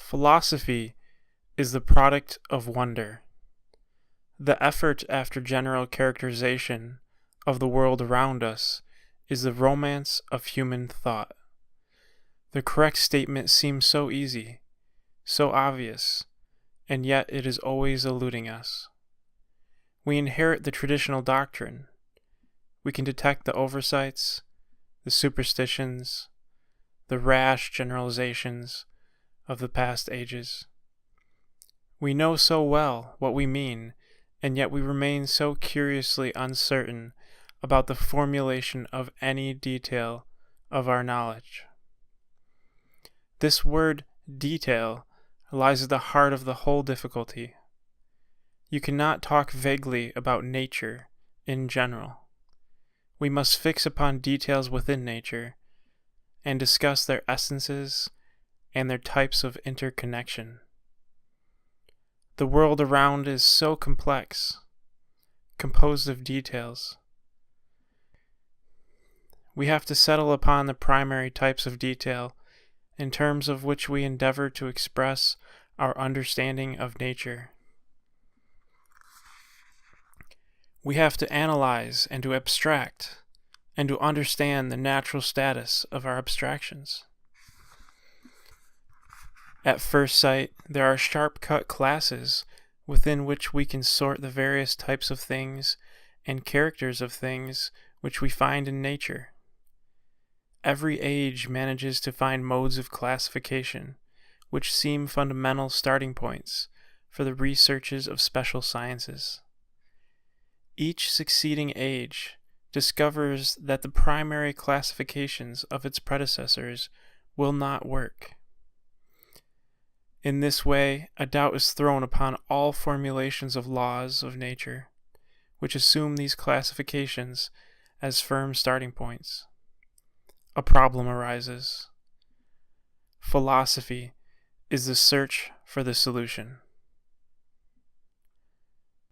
Philosophy is the product of wonder. The effort after general characterization of the world around us is the romance of human thought. The correct statement seems so easy, so obvious, and yet it is always eluding us. We inherit the traditional doctrine. We can detect the oversights, the superstitions, the rash generalizations of the past ages. We know so well what we mean, and yet we remain so curiously uncertain about the formulation of any detail of our knowledge. This word detail lies at the heart of the whole difficulty. You cannot talk vaguely about nature in general. We must fix upon details within nature and discuss their essences and their types of interconnection. The world around is so complex, composed of details. We have to settle upon the primary types of detail in terms of which we endeavor to express our understanding of nature. We have to analyze and to abstract and to understand the natural status of our abstractions. At first sight, there are sharp-cut classes within which we can sort the various types of things and characters of things which we find in nature. Every age manages to find modes of classification which seem fundamental starting points for the researches of special sciences. Each succeeding age discovers that the primary classifications of its predecessors will not work. In this way, a doubt is thrown upon all formulations of laws of nature, which assume these classifications as firm starting points. A problem arises. Philosophy is the search for the solution.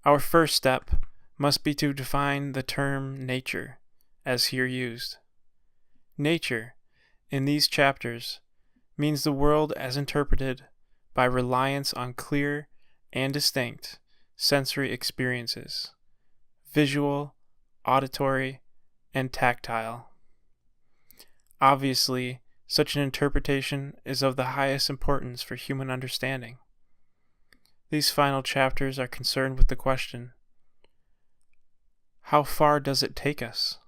Our first step must be to define the term nature, as here used. Nature, in these chapters, means the world as interpreted by reliance on clear and distinct sensory experiences, visual, auditory, and tactile. Obviously, such an interpretation is of the highest importance for human understanding. These final chapters are concerned with the question, how far does it take us?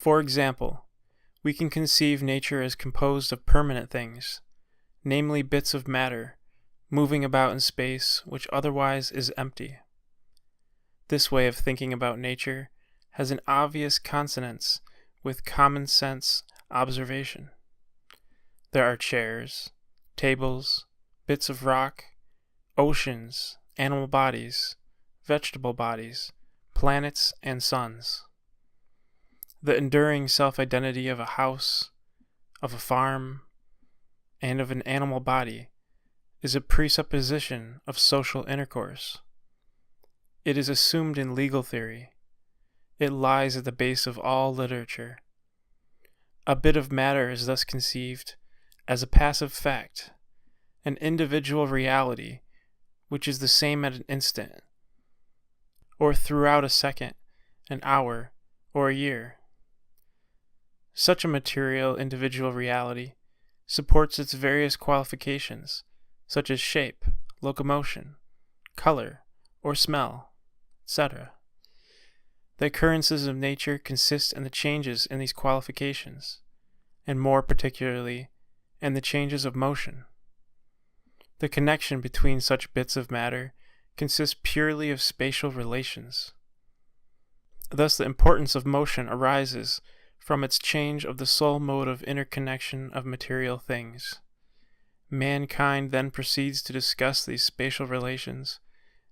For example, we can conceive nature as composed of permanent things, namely bits of matter, moving about in space which otherwise is empty. This way of thinking about nature has an obvious consonance with common sense observation. There are chairs, tables, bits of rock, oceans, animal bodies, vegetable bodies, planets, and suns. The enduring self-identity of a house, of a farm, and of an animal body is a presupposition of social intercourse. It is assumed in legal theory. It lies at the base of all literature. A bit of matter is thus conceived as a passive fact, an individual reality which is the same at an instant, or throughout a second, an hour, or a year. Such a material individual reality supports its various qualifications, such as shape, locomotion, color, or smell, etc. The occurrences of nature consist in the changes in these qualifications, and more particularly, in the changes of motion. The connection between such bits of matter consists purely of spatial relations. Thus the importance of motion arises from its change of the sole mode of interconnection of material things. Mankind then proceeds to discuss these spatial relations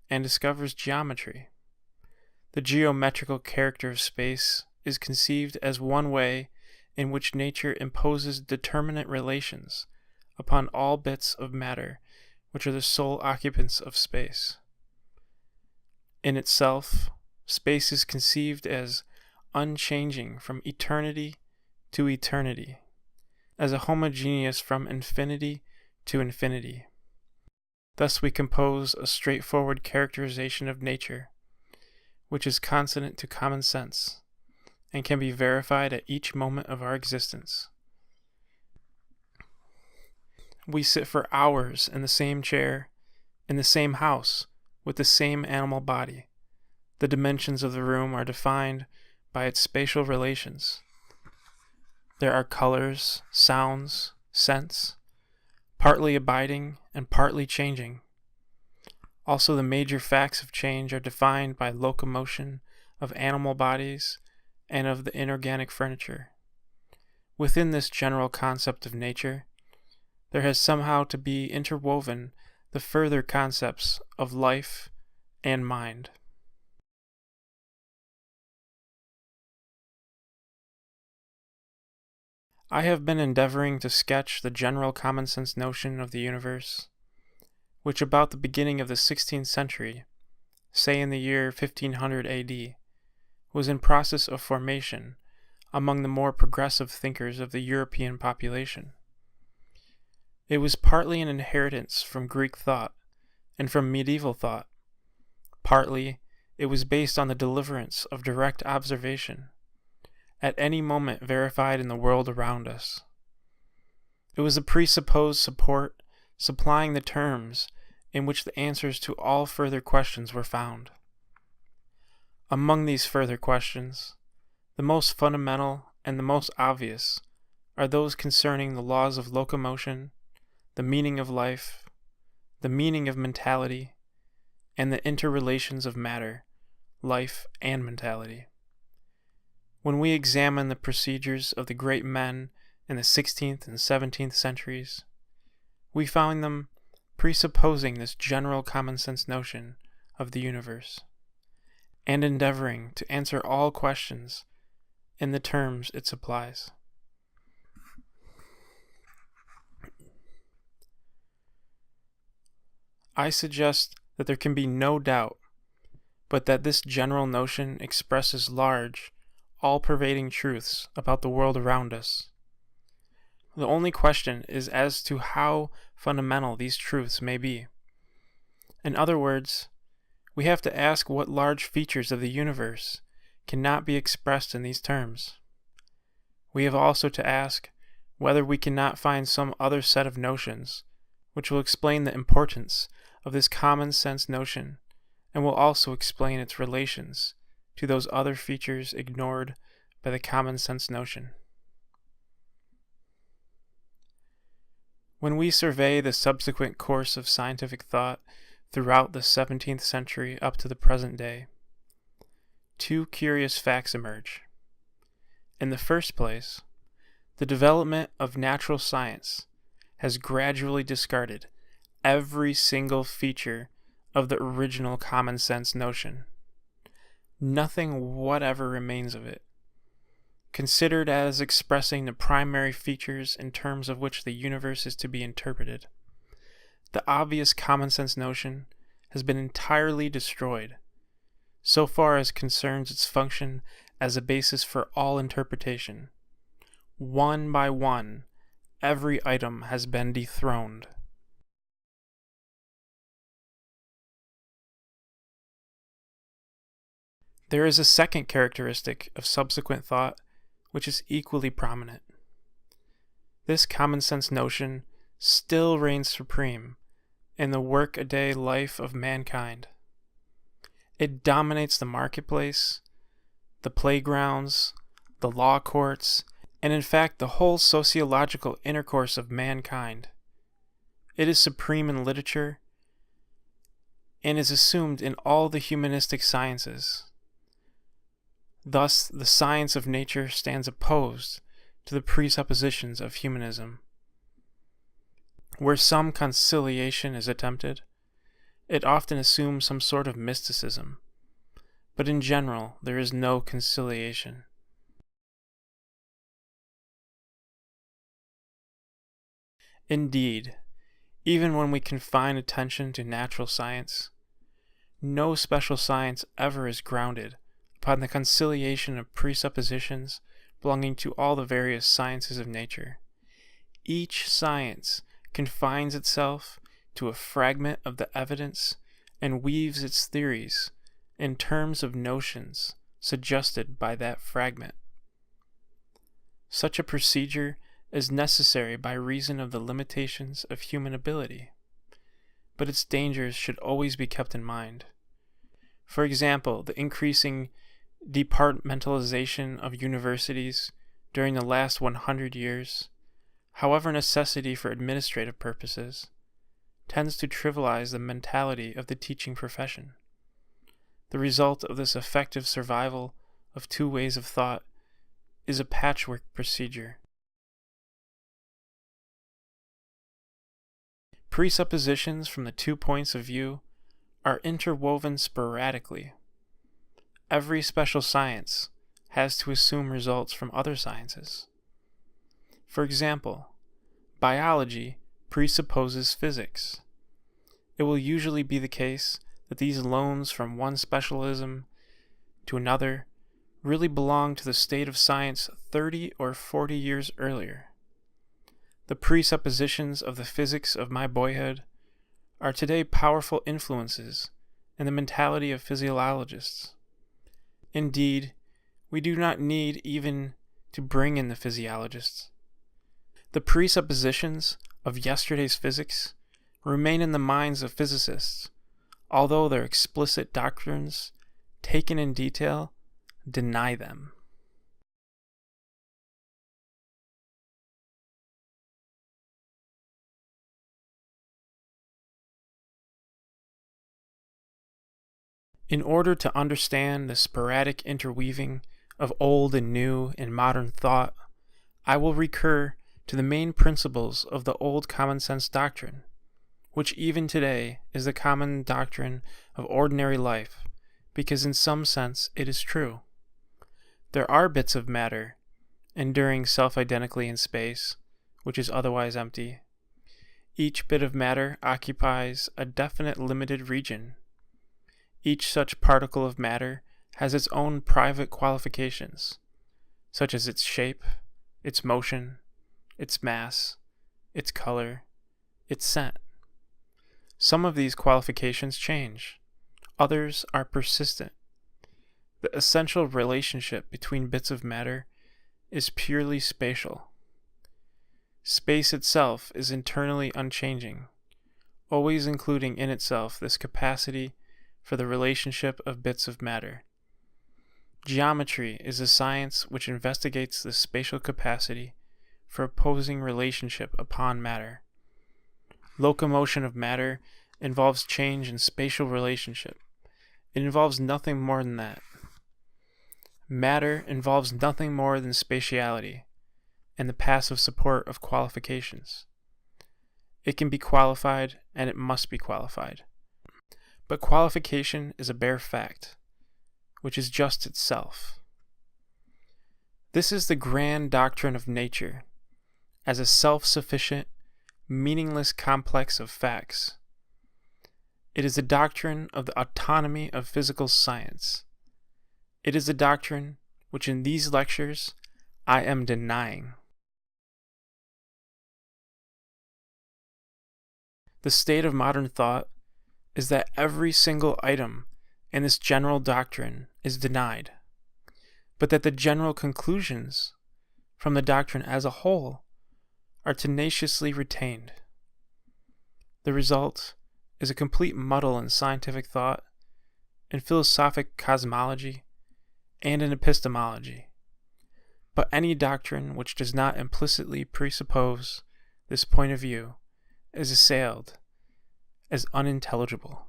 and discovers geometry. The geometrical character of space is conceived as one way in which nature imposes determinate relations upon all bits of matter which are the sole occupants of space. In itself, space is conceived as unchanging from eternity to eternity. as a homogeneous from infinity to infinity. Thus we compose a straightforward characterization of nature, which is consonant to common sense, and can be verified at each moment of our existence. We sit for hours in the same chair, in the same house, with the same animal body. The dimensions of the room are defined by its spatial relations. There are colors, sounds, scents, partly abiding and partly changing. Also, the major facts of change are defined by locomotion of animal bodies and of the inorganic furniture. Within this general concept of nature, there has somehow to be interwoven the further concepts of life and mind. I have been endeavoring to sketch the general common sense notion of the universe, which about the beginning of the 16th century, say in the year 1500 AD, was in process of formation among the more progressive thinkers of the European population. It was partly an inheritance from Greek thought and from medieval thought. Partly, it was based on the deliverance of direct observation, at any moment verified in the world around us. It was a presupposed support supplying the terms in which the answers to all further questions were found. Among these further questions, the most fundamental and the most obvious are those concerning the laws of locomotion, the meaning of life, the meaning of mentality, and the interrelations of matter, life, and mentality. When we examine the procedures of the great men in the 16th and 17th centuries, we find them presupposing this general common sense notion of the universe, and endeavoring to answer all questions in the terms it supplies. I suggest that there can be no doubt but that this general notion expresses large, all-pervading truths about the world around us. The only question is as to how fundamental these truths may be. In other words, we have to ask what large features of the universe cannot be expressed in these terms. We have also to ask whether we cannot find some other set of notions which will explain the importance of this common sense notion and will also explain its relations to those other features ignored by the common sense notion. When we survey the subsequent course of scientific thought throughout the 17th century up to the present day, two curious facts emerge. In the first place, the development of natural science has gradually discarded every single feature of the original common sense notion. Nothing whatever remains of it, considered as expressing the primary features in terms of which the universe is to be interpreted. The obvious common sense notion has been entirely destroyed, so far as concerns its function as a basis for all interpretation. One by one, every item has been dethroned. There is a second characteristic of subsequent thought which is equally prominent. This common sense notion still reigns supreme in the work-a-day life of mankind. It dominates the marketplace, the playgrounds, the law courts, and in fact the whole sociological intercourse of mankind. It is supreme in literature and is assumed in all the humanistic sciences. Thus, the science of nature stands opposed to the presuppositions of humanism. Where some conciliation is attempted, it often assumes some sort of mysticism, but in general there is no conciliation. Indeed, even when we confine attention to natural science, no special science ever is grounded upon the conciliation of presuppositions belonging to all the various sciences of nature, Each science confines itself to a fragment of the evidence and weaves its theories in terms of notions suggested by that fragment. Such a procedure is necessary by reason of the limitations of human ability, but its dangers should always be kept in mind. For example, the increasing departmentalization of universities during the last 100 years, however necessity for administrative purposes, tends to trivialize the mentality of the teaching profession. The result of this effective survival of two ways of thought is a patchwork procedure. Presuppositions from the 2 points of view are interwoven sporadically. Every special science has to assume results from other sciences. For example, biology presupposes physics. It will usually be the case that these loans from one specialism to another really belong to the state of science 30 or 40 years earlier. The presuppositions of the physics of my boyhood are today powerful influences in the mentality of physiologists. Indeed, we do not need even to bring in the physiologists. The presuppositions of yesterday's physics remain in the minds of physicists, although their explicit doctrines, taken in detail, deny them. In order to understand the sporadic interweaving of old and new and modern thought, I will recur to the main principles of the old common sense doctrine, which even today is the common doctrine of ordinary life, because in some sense it is true. There are bits of matter, enduring self-identically in space, which is otherwise empty. Each bit of matter occupies a definite limited region. Each such particle of matter has its own private qualifications, such as its shape, its motion, its mass, its color, its scent. Some of these qualifications change. Others are persistent. The essential relationship between bits of matter is purely spatial. Space itself is internally unchanging, always including in itself this capacity for the relationship of bits of matter. Geometry is a science which investigates the spatial capacity for opposing relationship upon matter. Locomotion of matter involves change in spatial relationship. It involves nothing more than that. Matter involves nothing more than spatiality and the passive support of qualifications. It can be qualified and it must be qualified. But qualification is a bare fact, which is just itself. This is the grand doctrine of nature, as a self-sufficient, meaningless complex of facts. It is the doctrine of the autonomy of physical science. It is the doctrine which in these lectures I am denying. The state of modern thought is that every single item in this general doctrine is denied, but that the general conclusions from the doctrine as a whole are tenaciously retained. The result is a complete muddle in scientific thought, in philosophic cosmology, and in epistemology. But any doctrine which does not implicitly presuppose this point of view is assailed as unintelligible.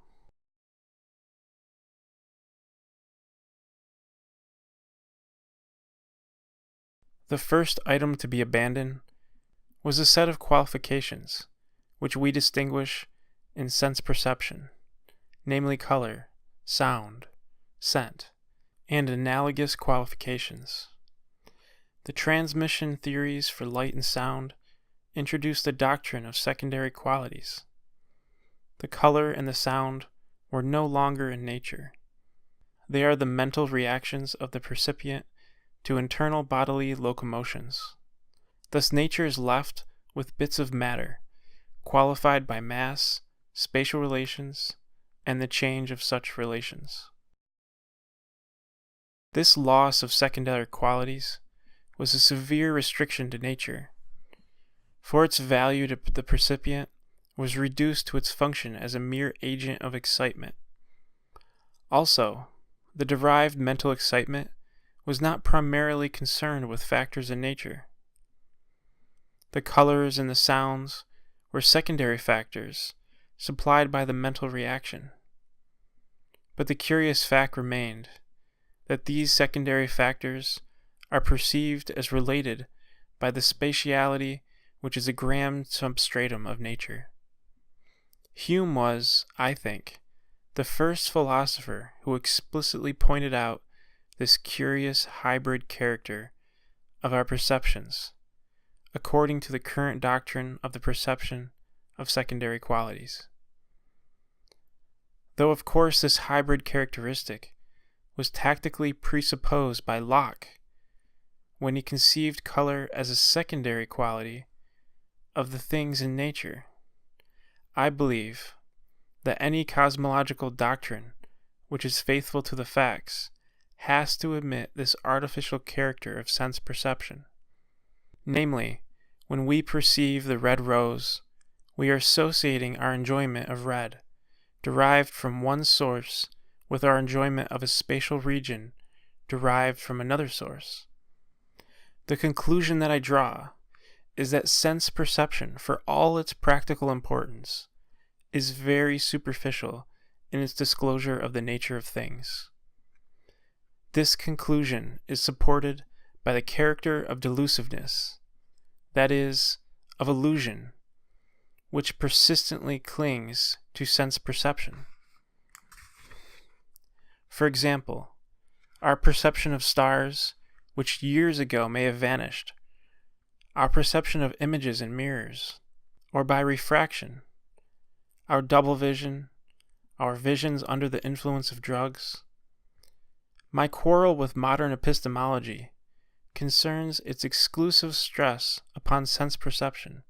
The first item to be abandoned was a set of qualifications which we distinguish in sense perception, namely color, sound, scent, and analogous qualifications. The transmission theories for light and sound introduced the doctrine of secondary qualities. The color and the sound were no longer in nature. They are the mental reactions of the percipient to internal bodily locomotions. Thus nature is left with bits of matter, qualified by mass, spatial relations, and the change of such relations. This loss of secondary qualities was a severe restriction to nature, for its value to the percipient was reduced to its function as a mere agent of excitement. Also, the derived mental excitement was not primarily concerned with factors in nature. The colors and the sounds were secondary factors supplied by the mental reaction. But the curious fact remained that these secondary factors are perceived as related by the spatiality which is a grand substratum of nature. Hume was, I think, the first philosopher who explicitly pointed out this curious hybrid character of our perceptions, according to the current doctrine of the perception of secondary qualities. Though of course this hybrid characteristic was tactically presupposed by Locke when he conceived color as a secondary quality of the things in nature, I believe that any cosmological doctrine which is faithful to the facts has to admit this artificial character of sense perception. Namely, when we perceive the red rose, we are associating our enjoyment of red, derived from one source, with our enjoyment of a spatial region derived from another source. The conclusion that I draw is that sense perception, for all its practical importance, is very superficial in its disclosure of the nature of things. This conclusion is supported by the character of delusiveness, that is, of illusion, which persistently clings to sense perception. For example, our perception of stars, which years ago may have vanished, our perception of images in mirrors, or by refraction, our double vision, our visions under the influence of drugs. My quarrel with modern epistemology concerns its exclusive stress upon sense perception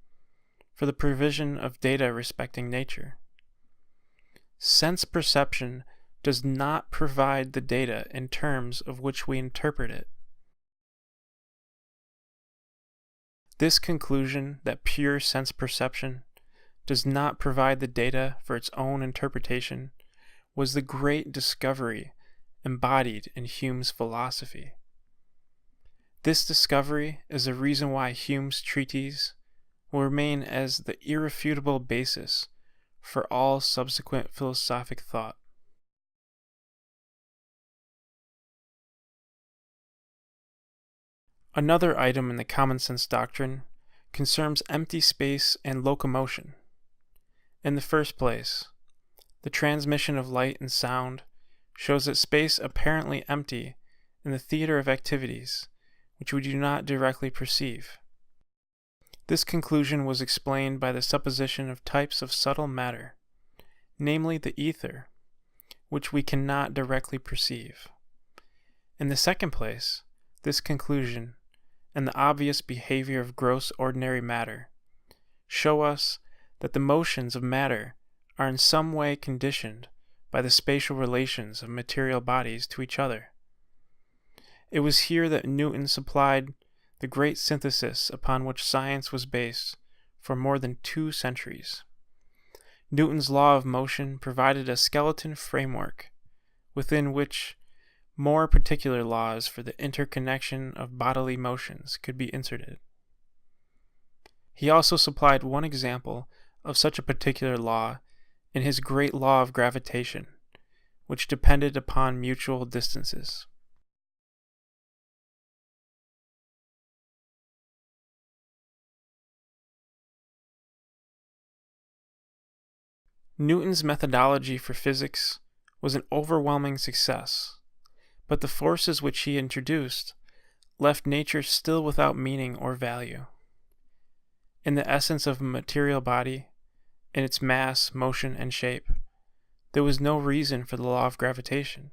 for the provision of data respecting nature. Sense perception does not provide the data in terms of which we interpret it. This conclusion that pure sense perception does not provide the data for its own interpretation was the great discovery embodied in Hume's philosophy. This discovery is the reason why Hume's treatise will remain as the irrefutable basis for all subsequent philosophic thought. Another item in the common sense doctrine concerns empty space and locomotion. In the first place, the transmission of light and sound shows that space apparently empty in the theater of activities which we do not directly perceive. This conclusion was explained by the supposition of types of subtle matter, namely the ether, which we cannot directly perceive. In the second place, this conclusion and the obvious behavior of gross ordinary matter show us that the motions of matter are in some way conditioned by the spatial relations of material bodies to each other. It was here that Newton supplied the great synthesis upon which science was based for more than 2 centuries. Newton's law of motion provided a skeleton framework within which more particular laws for the interconnection of bodily motions could be inserted. He also supplied one example of such a particular law in his great law of gravitation, which depended upon mutual distances. Newton's methodology for physics was an overwhelming success, but the forces which he introduced left nature still without meaning or value. In the essence of a material body, in its mass, motion, and shape, there was no reason for the law of gravitation,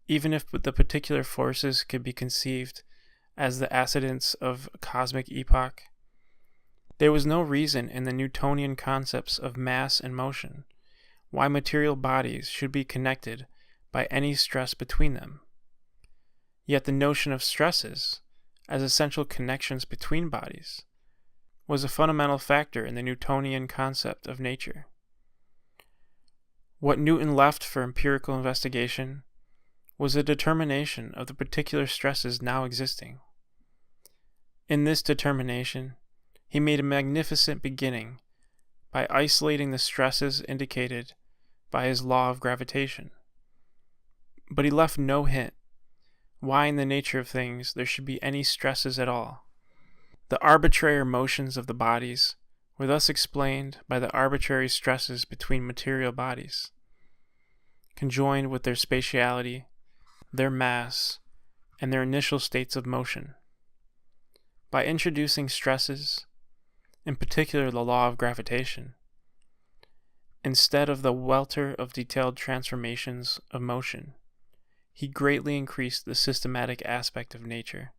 even if the particular forces could be conceived as the accidents of a cosmic epoch. There was no reason in the Newtonian concepts of mass and motion why material bodies should be connected by any stress between them. Yet the notion of stresses, as essential connections between bodies, was a fundamental factor in the Newtonian concept of nature. What Newton left for empirical investigation was a determination of the particular stresses now existing. In this determination, he made a magnificent beginning by isolating the stresses indicated by his law of gravitation. But he left no hint why in the nature of things there should be any stresses at all. The arbitrary motions of the bodies were thus explained by the arbitrary stresses between material bodies, conjoined with their spatiality, their mass, and their initial states of motion. By introducing stresses, in particular the law of gravitation, instead of the welter of detailed transformations of motion, he greatly increased the systematic aspect of nature.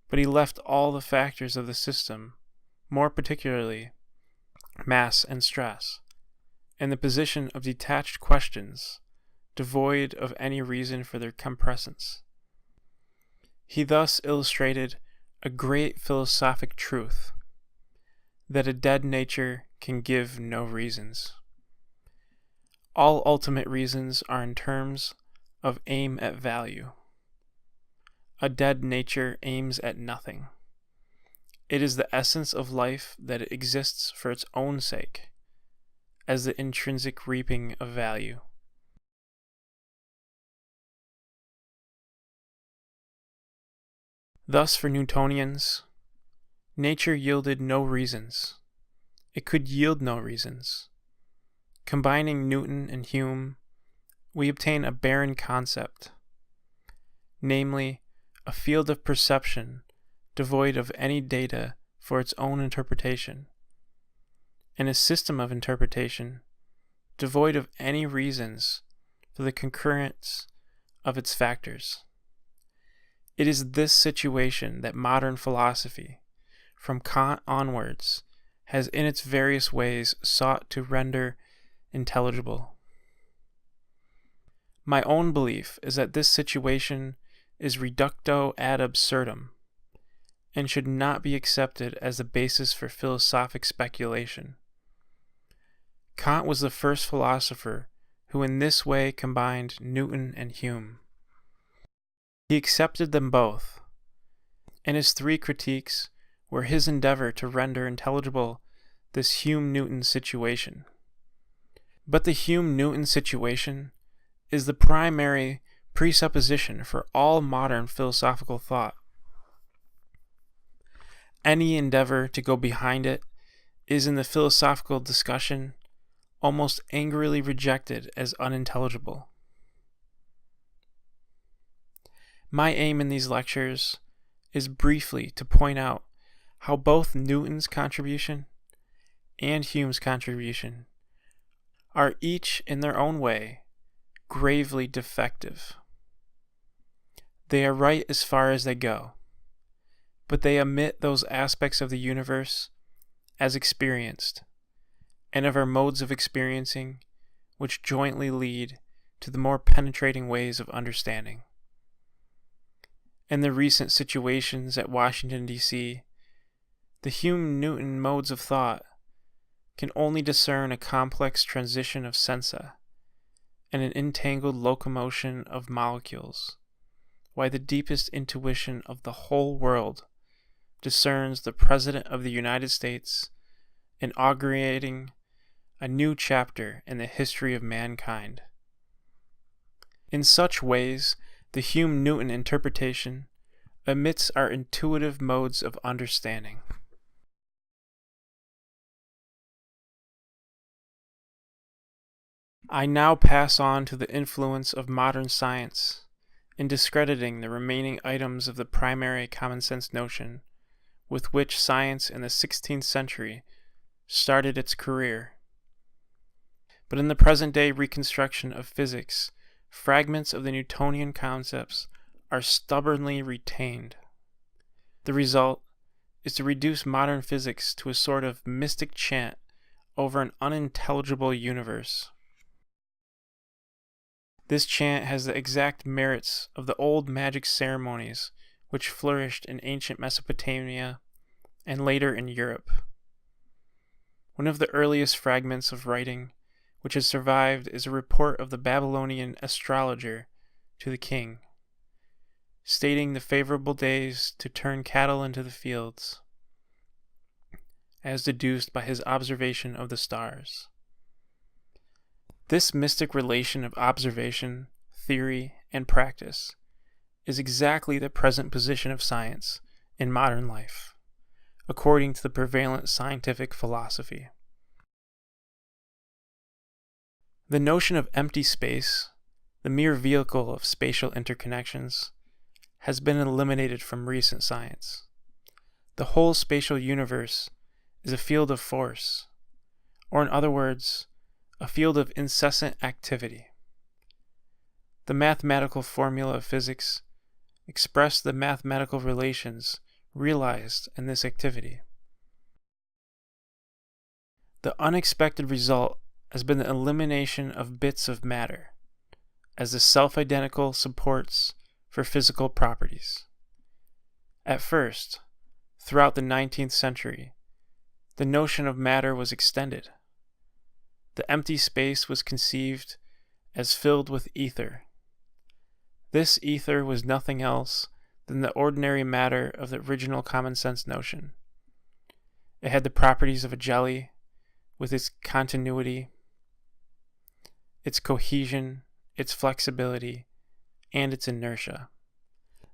But he left all the factors of the system, more particularly mass and stress, in the position of detached questions, devoid of any reason for their compresence. He thus illustrated a great philosophic truth, that a dead nature can give no reasons. All ultimate reasons are in terms of aim at value. A dead nature aims at nothing. It is the essence of life that it exists for its own sake, as the intrinsic reaping of value. Thus, for Newtonians, nature yielded no reasons. It could yield no reasons. Combining Newton and Hume, we obtain a barren concept, namely, a field of perception devoid of any data for its own interpretation, and a system of interpretation devoid of any reasons for the concurrence of its factors. It is this situation that modern philosophy, from Kant onwards, has in its various ways sought to render intelligible. My own belief is that this situation is reductio ad absurdum, and should not be accepted as the basis for philosophic speculation. Kant was the first philosopher who in this way combined Newton and Hume. He accepted them both, and his three critiques were his endeavor to render intelligible this Hume-Newton situation. But the Hume-Newton situation is the primary presupposition for all modern philosophical thought. Any endeavor to go behind it is in the philosophical discussion almost angrily rejected as unintelligible. My aim in these lectures is briefly to point out how both Newton's contribution and Hume's contribution are each in their own way gravely defective. They are right as far as they go, but they omit those aspects of the universe as experienced, and of our modes of experiencing which jointly lead to the more penetrating ways of understanding. In the recent situations at Washington, D.C., the Hume-Newton modes of thought can only discern a complex transition of sensa and an entangled locomotion of molecules, while the deepest intuition of the whole world discerns the President of the United States inaugurating a new chapter in the history of mankind. In such ways, the Hume-Newton interpretation omits our intuitive modes of understanding. I now pass on to the influence of modern science in discrediting the remaining items of the primary common sense notion with which science in the 16th century started its career. But in the present-day reconstruction of physics, fragments of the Newtonian concepts are stubbornly retained. The result is to reduce modern physics to a sort of mystic chant over an unintelligible universe. This chant has the exact merits of the old magic ceremonies which flourished in ancient Mesopotamia and later in Europe. One of the earliest fragments of writing which has survived is a report of the Babylonian astrologer to the king, stating the favorable days to turn cattle into the fields, as deduced by his observation of the stars. This mystic relation of observation, theory, and practice is exactly the present position of science in modern life, according to the prevalent scientific philosophy. The notion of empty space, the mere vehicle of spatial interconnections, has been eliminated from recent science. The whole spatial universe is a field of force, or in other words, a field of incessant activity. The mathematical formula of physics express the mathematical relations realized in this activity. The unexpected result has been the elimination of bits of matter as the self-identical supports for physical properties. At first, throughout the 19th century, the notion of matter was extended. The empty space was conceived as filled with ether. This ether was nothing else than the ordinary matter of the original common sense notion. It had the properties of a jelly, with its continuity, its cohesion, its flexibility, and its inertia.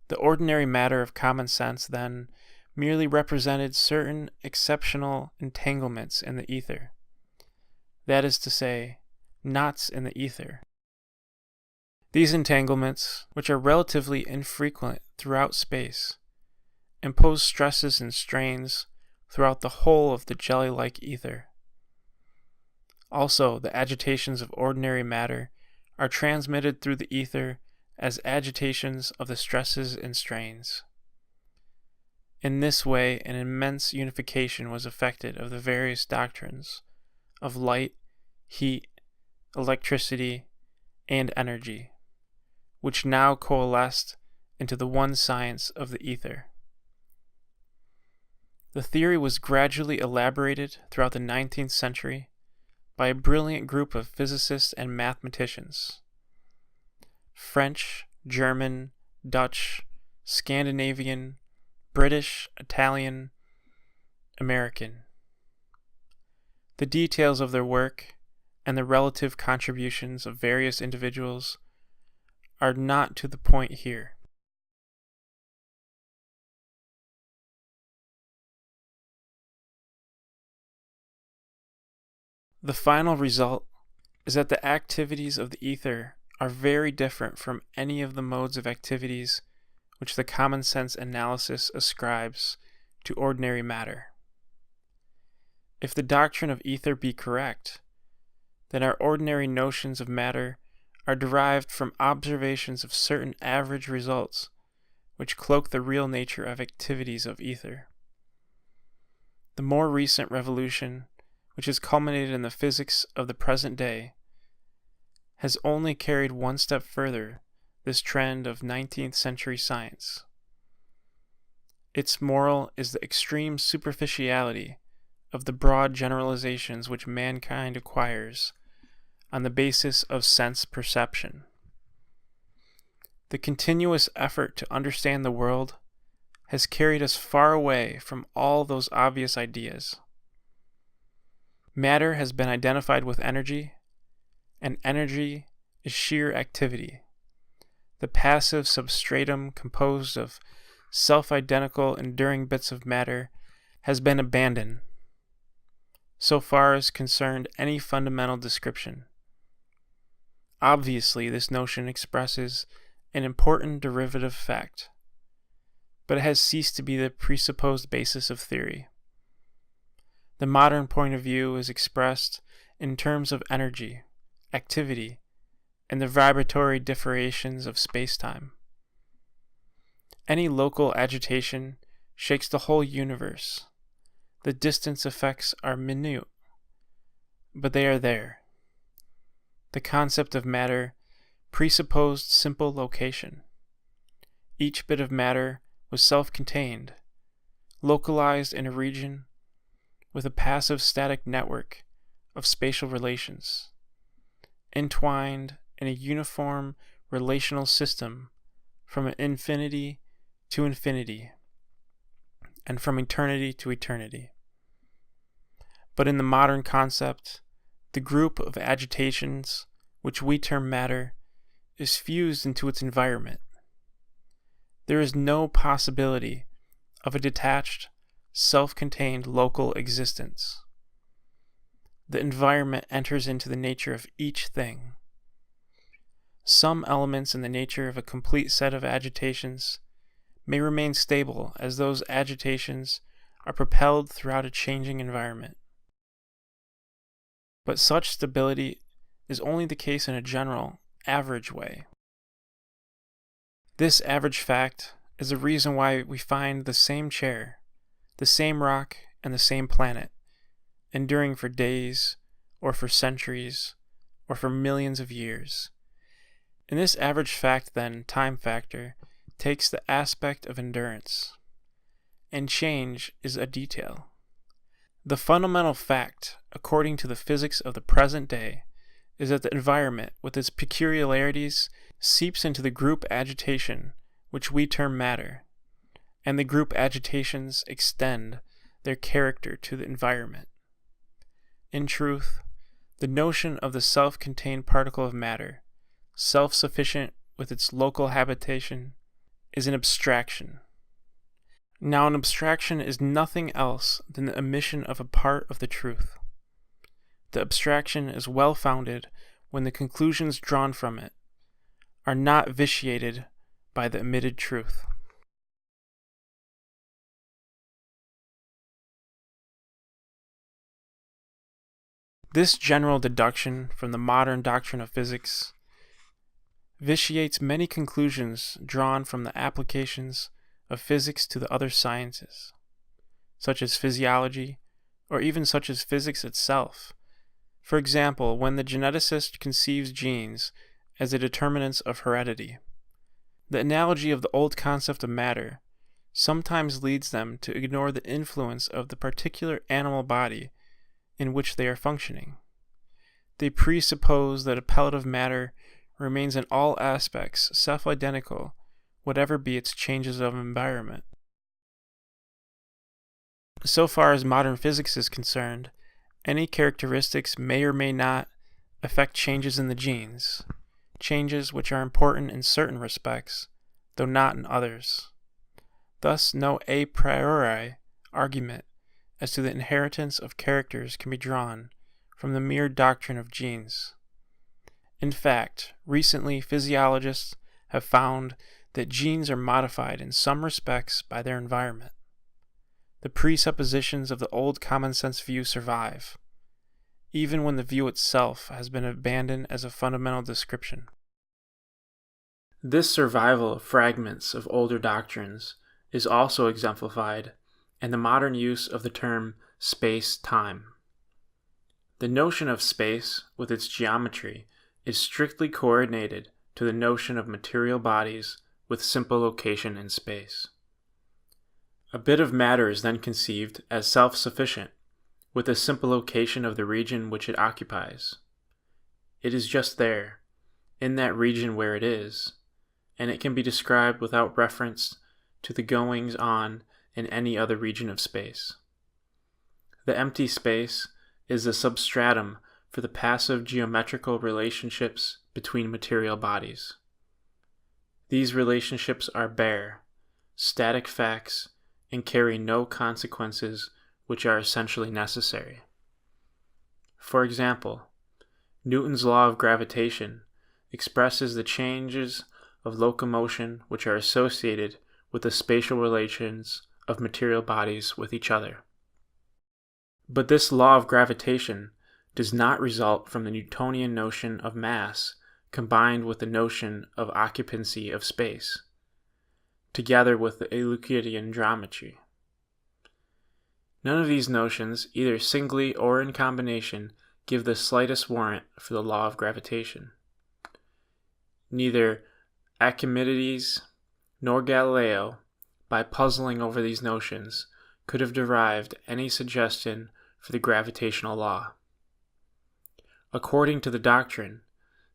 The ordinary matter of common sense, then, merely represented certain exceptional entanglements in the ether. That is to say, knots in the ether. These entanglements, which are relatively infrequent throughout space, impose stresses and strains throughout the whole of the jelly-like ether. Also, the agitations of ordinary matter are transmitted through the ether as agitations of the stresses and strains. In this way, an immense unification was effected of the various doctrines of light, heat, electricity, and energy, which now coalesced into the one science of the ether. The theory was gradually elaborated throughout the 19th century by a brilliant group of physicists and mathematicians. French, German, Dutch, Scandinavian, British, Italian, American. The details of their work and the relative contributions of various individuals are not to the point here. The final result is that the activities of the ether are very different from any of the modes of activities which the common sense analysis ascribes to ordinary matter. If the doctrine of ether be correct, then our ordinary notions of matter are derived from observations of certain average results which cloak the real nature of activities of ether. The more recent revolution, which has culminated in the physics of the present day, has only carried one step further this trend of 19th century science. Its moral is the extreme superficiality of the broad generalizations which mankind acquires on the basis of sense perception. The continuous effort to understand the world has carried us far away from all those obvious ideas. Matter has been identified with energy, and energy is sheer activity. The passive substratum composed of self-identical enduring bits of matter has been abandoned, so far as concerned any fundamental description. Obviously, this notion expresses an important derivative fact, but it has ceased to be the presupposed basis of theory. The modern point of view is expressed in terms of energy, activity, and the vibratory differentiations of space-time. Any local agitation shakes the whole universe. The distance effects are minute, but they are there. The concept of matter presupposed simple location. Each bit of matter was self-contained, localized in a region with a passive static network of spatial relations, entwined in a uniform relational system from infinity to infinity, and from eternity to eternity. But in the modern concept, the group of agitations which we term matter is fused into its environment. There is no possibility of a detached, self-contained local existence. The environment enters into the nature of each thing. Some elements in the nature of a complete set of agitations may remain stable as those agitations are propelled throughout a changing environment. But such stability is only the case in a general, average way. This average fact is the reason why we find the same chair, the same rock, and the same planet, enduring for days, or for centuries, or for millions of years. In this average fact, then, time factor takes the aspect of endurance, and change is a detail. The fundamental fact, according to the physics of the present day, is that the environment, with its peculiarities, seeps into the group agitation, which we term matter, and the group agitations extend their character to the environment. In truth, the notion of the self-contained particle of matter, self-sufficient with its local habitation, is an abstraction. Now, an abstraction is nothing else than the omission of a part of the truth. The abstraction is well-founded when the conclusions drawn from it are not vitiated by the omitted truth. This general deduction from the modern doctrine of physics vitiates many conclusions drawn from the applications of physics to the other sciences, such as physiology, or even such as physics itself. For example, when the geneticist conceives genes as the determinants of heredity, the analogy of the old concept of matter sometimes leads them to ignore the influence of the particular animal body in which they are functioning. They presuppose that a pellet of matter remains in all aspects self-identical, whatever be its changes of environment. So far as modern physics is concerned, any characteristics may or may not affect changes in the genes, changes which are important in certain respects, though not in others. Thus, no a priori argument as to the inheritance of characters can be drawn from the mere doctrine of genes. In fact, recently physiologists have found that genes are modified in some respects by their environment. The presuppositions of the old common-sense view survive, even when the view itself has been abandoned as a fundamental description. This survival of fragments of older doctrines is also exemplified in the modern use of the term space-time. The notion of space, with its geometry, is strictly coordinated to the notion of material bodies with simple location in space. A bit of matter is then conceived as self-sufficient, with a simple location of the region which it occupies. It is just there, in that region where it is, and it can be described without reference to the goings-on in any other region of space. The empty space is the substratum for the passive geometrical relationships between material bodies. These relationships are bare, static facts, and carry no consequences which are essentially necessary. For example, Newton's law of gravitation expresses the changes of locomotion which are associated with the spatial relations of material bodies with each other. But this law of gravitation does not result from the Newtonian notion of mass combined with the notion of occupancy of space, together with the Euclidean geometry. None of these notions, either singly or in combination, give the slightest warrant for the law of gravitation. Neither Archimedes nor Galileo, by puzzling over these notions, could have derived any suggestion for the gravitational law. According to the doctrine,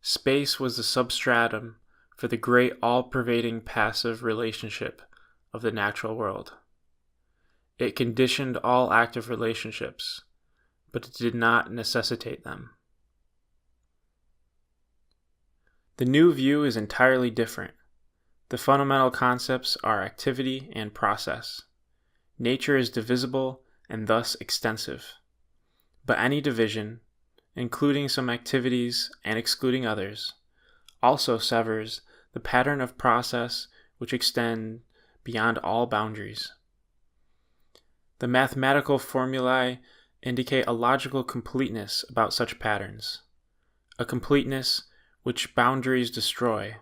space was the substratum for the great all-pervading passive relationship of the natural world. It conditioned all active relationships, but it did not necessitate them. The new view is entirely different. The fundamental concepts are activity and process. Nature is divisible and thus extensive. But any division, including some activities and excluding others, also severs the pattern of process which extend beyond all boundaries. The mathematical formulae indicate a logical completeness about such patterns, a completeness which boundaries destroy.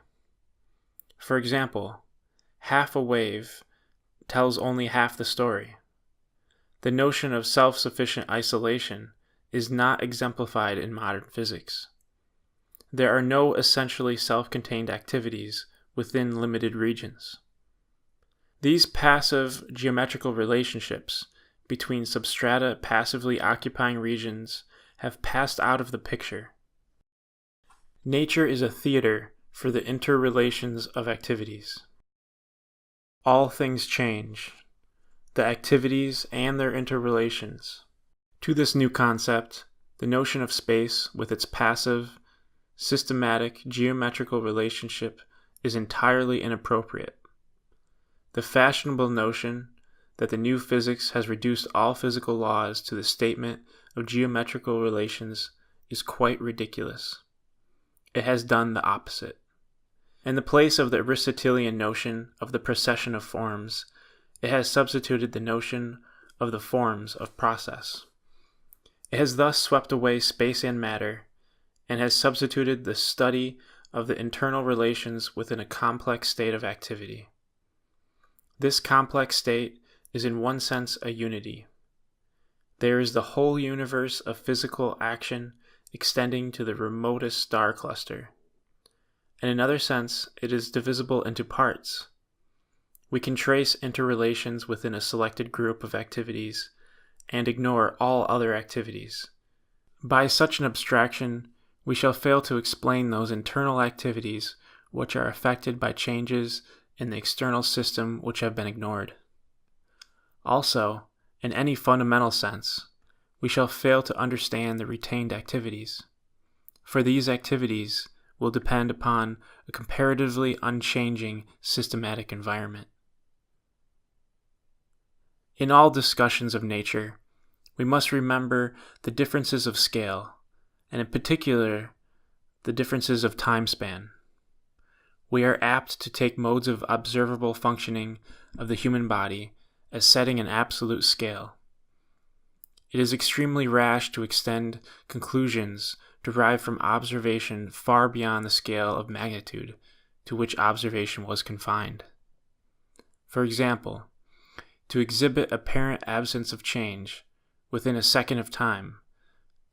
For example, half a wave tells only half the story. The notion of self-sufficient isolation is not exemplified in modern physics. There are no essentially self-contained activities within limited regions. These passive geometrical relationships between substrata passively occupying regions have passed out of the picture. Nature is a theater for the interrelations of activities. All things change, the activities and their interrelations. To this new concept, the notion of space with its passive, systematic geometrical relationship is entirely inappropriate. The fashionable notion that the new physics has reduced all physical laws to the statement of geometrical relations is quite ridiculous. It has done the opposite. In the place of the Aristotelian notion of the procession of forms, it has substituted the notion of the forms of process. It has thus swept away space and matter, and has substituted the study of the internal relations within a complex state of activity. This complex state is in one sense a unity. There is the whole universe of physical action extending to the remotest star cluster. In another sense, it is divisible into parts. We can trace interrelations within a selected group of activities and ignore all other activities. By such an abstraction, we shall fail to explain those internal activities which are affected by changes in the external system which have been ignored. Also, in any fundamental sense, we shall fail to understand the retained activities, for these activities will depend upon a comparatively unchanging systematic environment. In all discussions of nature, we must remember the differences of scale, and in particular, the differences of time span. We are apt to take modes of observable functioning of the human body as setting an absolute scale. It is extremely rash to extend conclusions derived from observation far beyond the scale of magnitude to which observation was confined. For example, to exhibit apparent absence of change within a second of time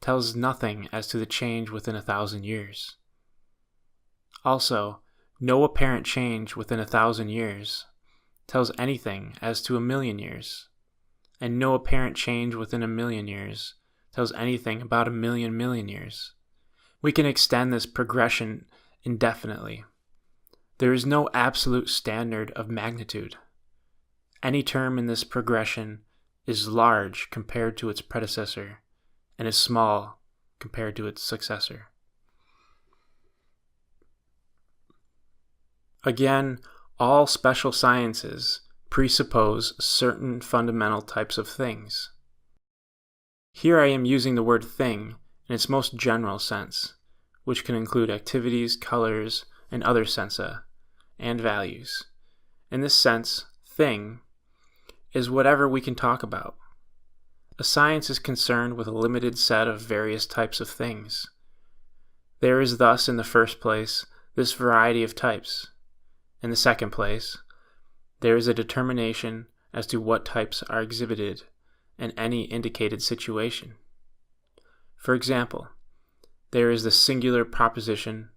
tells nothing as to the change within 1,000 years. Also, no apparent change within 1,000 years tells anything as to 1,000,000 years, and no apparent change within 1,000,000 years tells anything about 1,000,000,000,000 years. We can extend this progression indefinitely. There is no absolute standard of magnitude. Any term in this progression is large compared to its predecessor, and is small compared to its successor. Again, all special sciences presuppose certain fundamental types of things. Here I am using the word thing in its most general sense, which can include activities, colors, and other sensa, and values. In this sense, thing is whatever we can talk about. A science is concerned with a limited set of various types of things. There is thus, in the first place, this variety of types. In the second place, there is a determination as to what types are exhibited, in any indicated situation. For example, there is the singular proposition,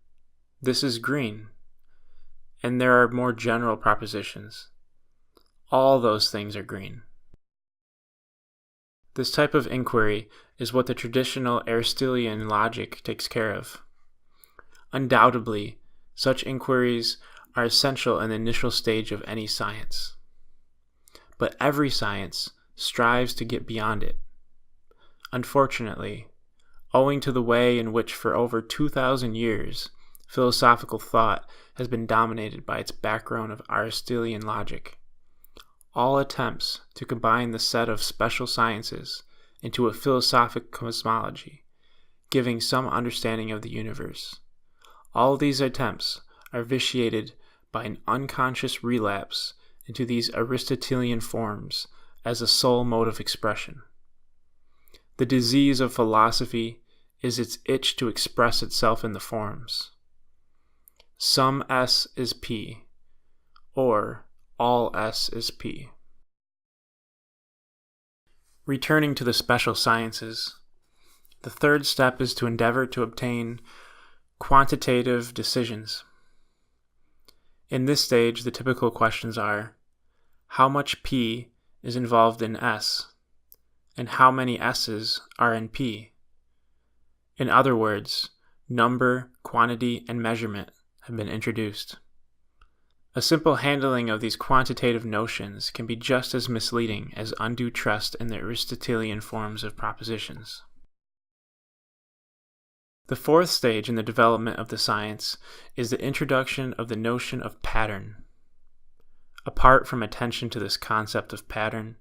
"This is green," and there are more general propositions, "All those things are green." This type of inquiry is what the traditional Aristotelian logic takes care of. Undoubtedly, such inquiries are essential in the initial stage of any science. But every science strives to get beyond it. Unfortunately, owing to the way in which for over 2,000 years philosophical thought has been dominated by its background of Aristotelian logic, all attempts to combine the set of special sciences into a philosophic cosmology, giving some understanding of the universe, all these attempts are vitiated by an unconscious relapse into these Aristotelian forms as a sole mode of expression. The disease of philosophy is its itch to express itself in the forms. Some S is P, or all S is P. Returning to the special sciences, the third step is to endeavor to obtain quantitative decisions. In this stage, the typical questions are, how much P is involved in S, and how many S's are in P? In other words, number, quantity, and measurement have been introduced. A simple handling of these quantitative notions can be just as misleading as undue trust in the Aristotelian forms of propositions. The fourth stage in the development of the science is the introduction of the notion of pattern. Apart from attention to this concept of pattern,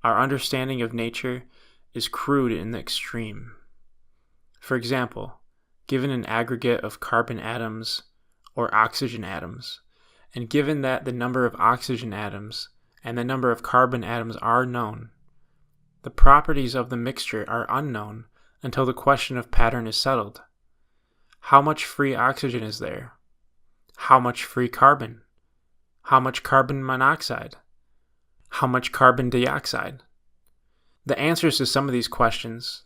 our understanding of nature is crude in the extreme. For example, given an aggregate of carbon atoms or oxygen atoms, and given that the number of oxygen atoms and the number of carbon atoms are known, the properties of the mixture are unknown until the question of pattern is settled. How much free oxygen is there? How much free carbon? How much carbon monoxide? How much carbon dioxide? The answers to some of these questions,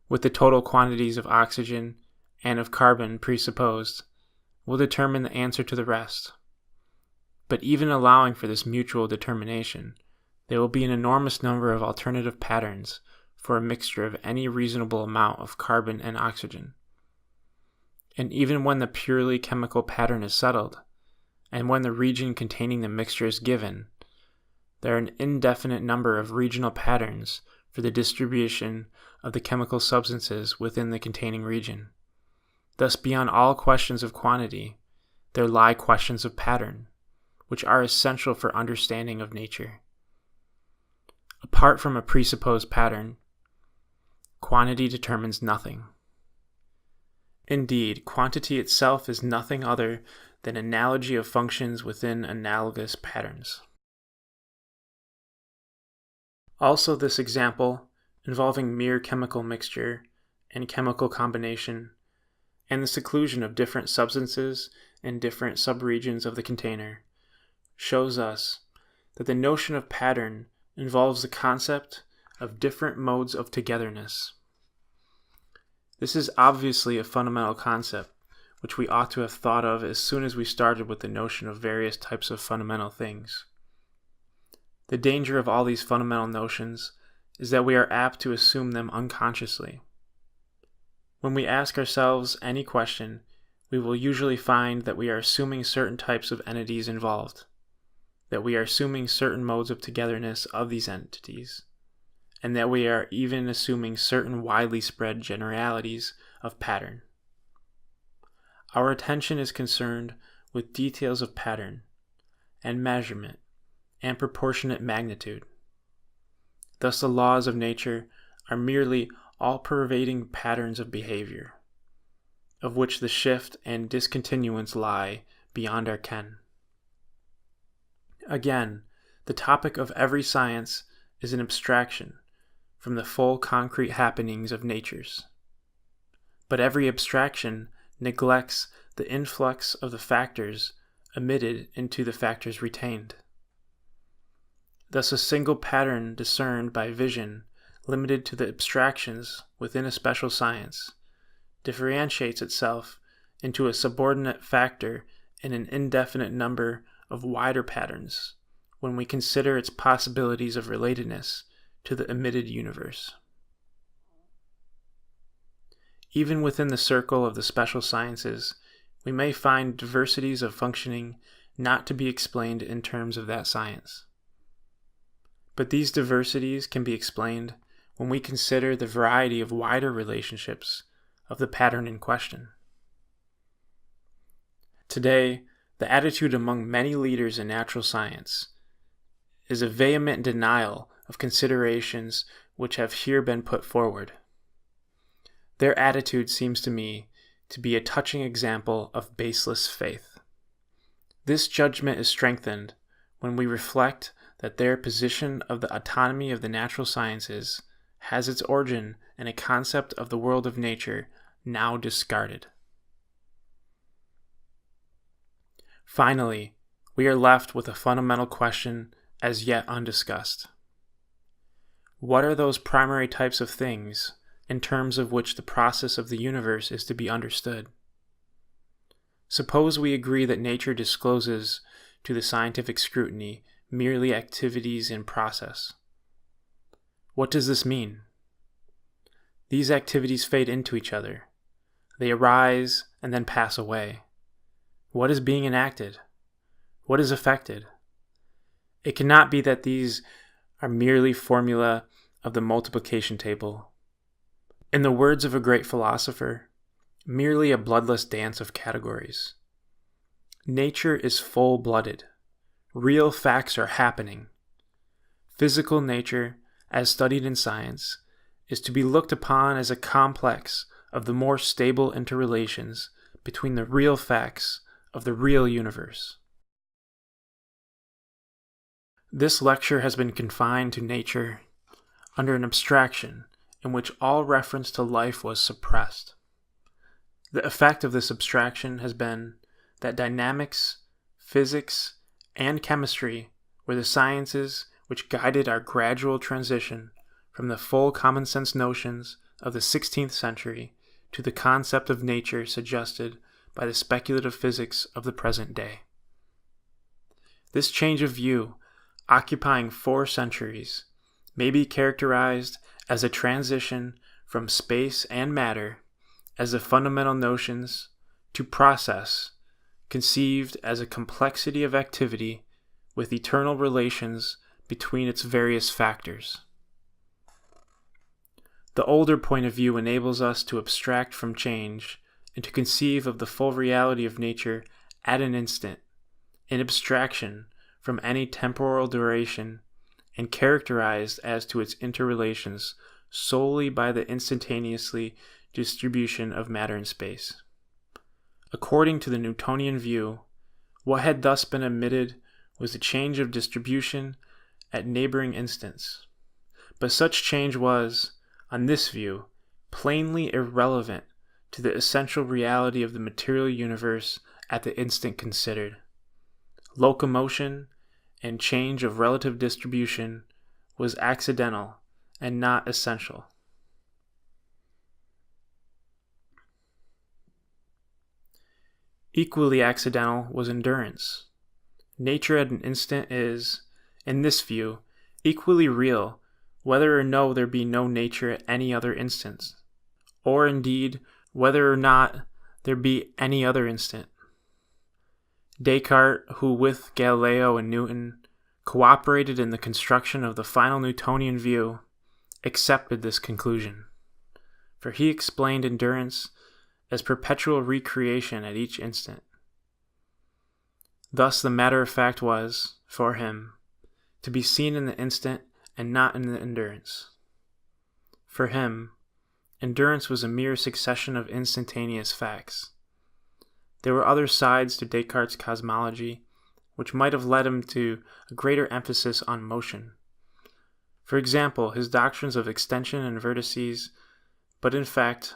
with the total quantities of oxygen and of carbon presupposed, will determine the answer to the rest. But even allowing for this mutual determination, there will be an enormous number of alternative patterns for a mixture of any reasonable amount of carbon and oxygen. And even when the purely chemical pattern is settled, and when the region containing the mixture is given, there are an indefinite number of regional patterns for the distribution of the chemical substances within the containing region. Thus, beyond all questions of quantity, there lie questions of pattern, which are essential for understanding of nature. Apart from a presupposed pattern, quantity determines nothing. Indeed, quantity itself is nothing other than analogy of functions within analogous patterns. Also, this example, involving mere chemical mixture and chemical combination, and the seclusion of different substances in different subregions of the container, shows us that the notion of pattern involves the concept of different modes of togetherness. This is obviously a fundamental concept, which we ought to have thought of as soon as we started with the notion of various types of fundamental things. The danger of all these fundamental notions is that we are apt to assume them unconsciously. When we ask ourselves any question, we will usually find that we are assuming certain types of entities involved, that we are assuming certain modes of togetherness of these entities, and that we are even assuming certain widely spread generalities of pattern. Our attention is concerned with details of pattern, and measurement, and proportionate magnitude. Thus the laws of nature are merely all-pervading patterns of behavior, of which the shift and discontinuance lie beyond our ken. Again, the topic of every science is an abstraction from the full concrete happenings of natures. But every abstraction neglects the influx of the factors emitted into the factors retained. Thus a single pattern discerned by vision, limited to the abstractions within a special science, differentiates itself into a subordinate factor in an indefinite number of wider patterns when we consider its possibilities of relatedness to the emitted universe. Even within the circle of the special sciences, we may find diversities of functioning not to be explained in terms of that science. But these diversities can be explained when we consider the variety of wider relationships of the pattern in question. Today, the attitude among many leaders in natural science is a vehement denial of considerations which have here been put forward. Their attitude seems to me to be a touching example of baseless faith. This judgment is strengthened when we reflect that their position of the autonomy of the natural sciences has its origin in a concept of the world of nature now discarded. Finally, we are left with a fundamental question as yet undiscussed. What are those primary types of things in terms of which the process of the universe is to be understood? Suppose we agree that nature discloses to the scientific scrutiny merely activities in process. What does this mean? These activities fade into each other. They arise and then pass away. What is being enacted? What is affected? It cannot be that these are merely formula of the multiplication table. In the words of a great philosopher, merely a bloodless dance of categories. Nature is full-blooded. Real facts are happening. Physical nature, as studied in science, is to be looked upon as a complex of the more stable interrelations between the real facts of the real universe. This lecture has been confined to nature under an abstraction in which all reference to life was suppressed. The effect of this abstraction has been that dynamics, physics, and chemistry were the sciences which guided our gradual transition from the full common sense notions of the 16th century to the concept of nature suggested by the speculative physics of the present day. This change of view, occupying 4 centuries, may be characterized as a transition from space and matter as the fundamental notions to process, conceived as a complexity of activity with eternal relations between its various factors. The older point of view enables us to abstract from change and to conceive of the full reality of nature at an instant, in abstraction from any temporal duration, and characterized as to its interrelations solely by the instantaneously distribution of matter in space. According to the Newtonian view, what had thus been omitted was the change of distribution at neighboring instants. But such change was, on this view, plainly irrelevant to the essential reality of the material universe at the instant considered. Locomotion and change of relative distribution was accidental and not essential. Equally accidental was endurance. Nature at an instant is, in this view, equally real whether or no there be no nature at any other instance, or indeed whether or not there be any other instant. Descartes, who with Galileo and Newton cooperated in the construction of the final Newtonian view, accepted this conclusion, for he explained endurance as perpetual recreation at each instant. Thus the matter of fact was, for him, to be seen in the instant and not in the endurance. For him, endurance was a mere succession of instantaneous facts. There were other sides to Descartes' cosmology which might have led him to a greater emphasis on motion. For example, his doctrines of extension and vertices, but in fact,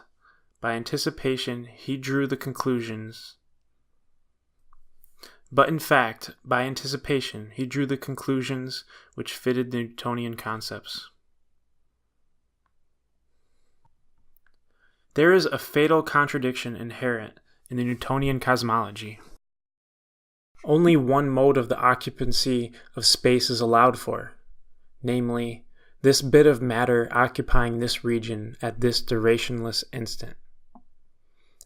by anticipation, he drew the conclusions But in fact, by anticipation, he drew the conclusions which fitted the Newtonian concepts. There is a fatal contradiction inherent in the Newtonian cosmology. Only one mode of the occupancy of space is allowed for, namely, this bit of matter occupying this region at this durationless instant.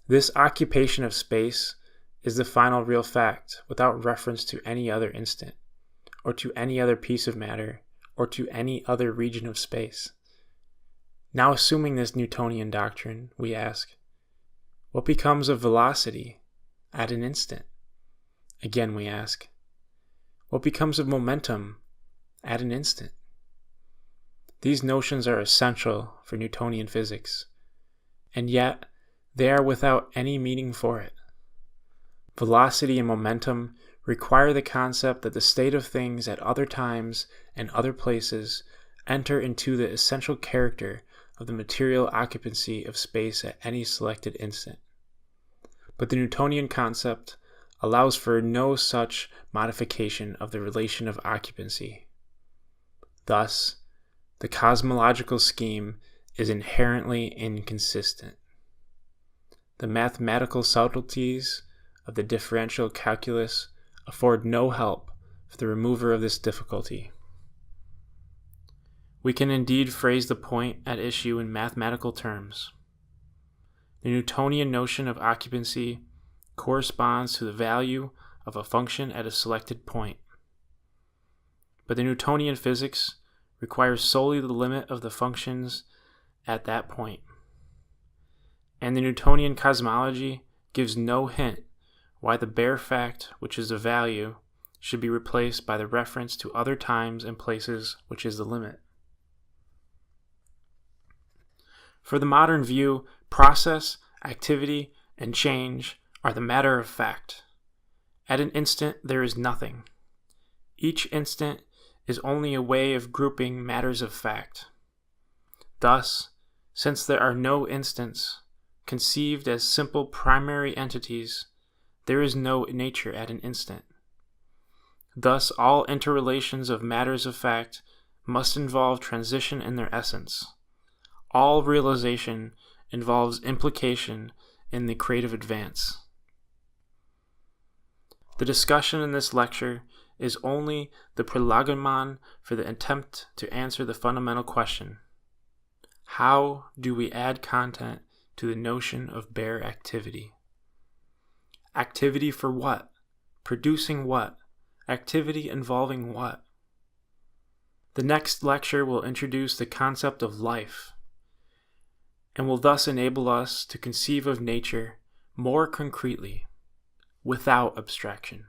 This occupation of space is the final real fact without reference to any other instant, or to any other piece of matter, or to any other region of space. Now, assuming this Newtonian doctrine, we ask, what becomes of velocity at an instant? Again, we ask, what becomes of momentum at an instant? These notions are essential for Newtonian physics, and yet they are without any meaning for it. Velocity and momentum require the concept that the state of things at other times and other places enter into the essential character of the material occupancy of space at any selected instant. But the Newtonian concept allows for no such modification of the relation of occupancy. Thus, the cosmological scheme is inherently inconsistent. The mathematical subtleties of the differential calculus afford no help for the remover of this difficulty. We can indeed phrase the point at issue in mathematical terms. The Newtonian notion of occupancy corresponds to the value of a function at a selected point. But the Newtonian physics requires solely the limit of the functions at that point. And the Newtonian cosmology gives no hint why the bare fact, which is the value, should be replaced by the reference to other times and places, which is the limit. For the modern view, process, activity, and change are the matter of fact. At an instant, there is nothing. Each instant is only a way of grouping matters of fact. Thus, since there are no instants, conceived as simple primary entities, there is no nature at an instant. Thus, all interrelations of matters of fact must involve transition in their essence. All realization involves implication in the creative advance. The discussion in this lecture is only the prolegomon for the attempt to answer the fundamental question: how do we add content to the notion of bare activity? Activity for what? Producing what? Activity involving what? The next lecture will introduce the concept of life, and will thus enable us to conceive of nature more concretely, without abstraction.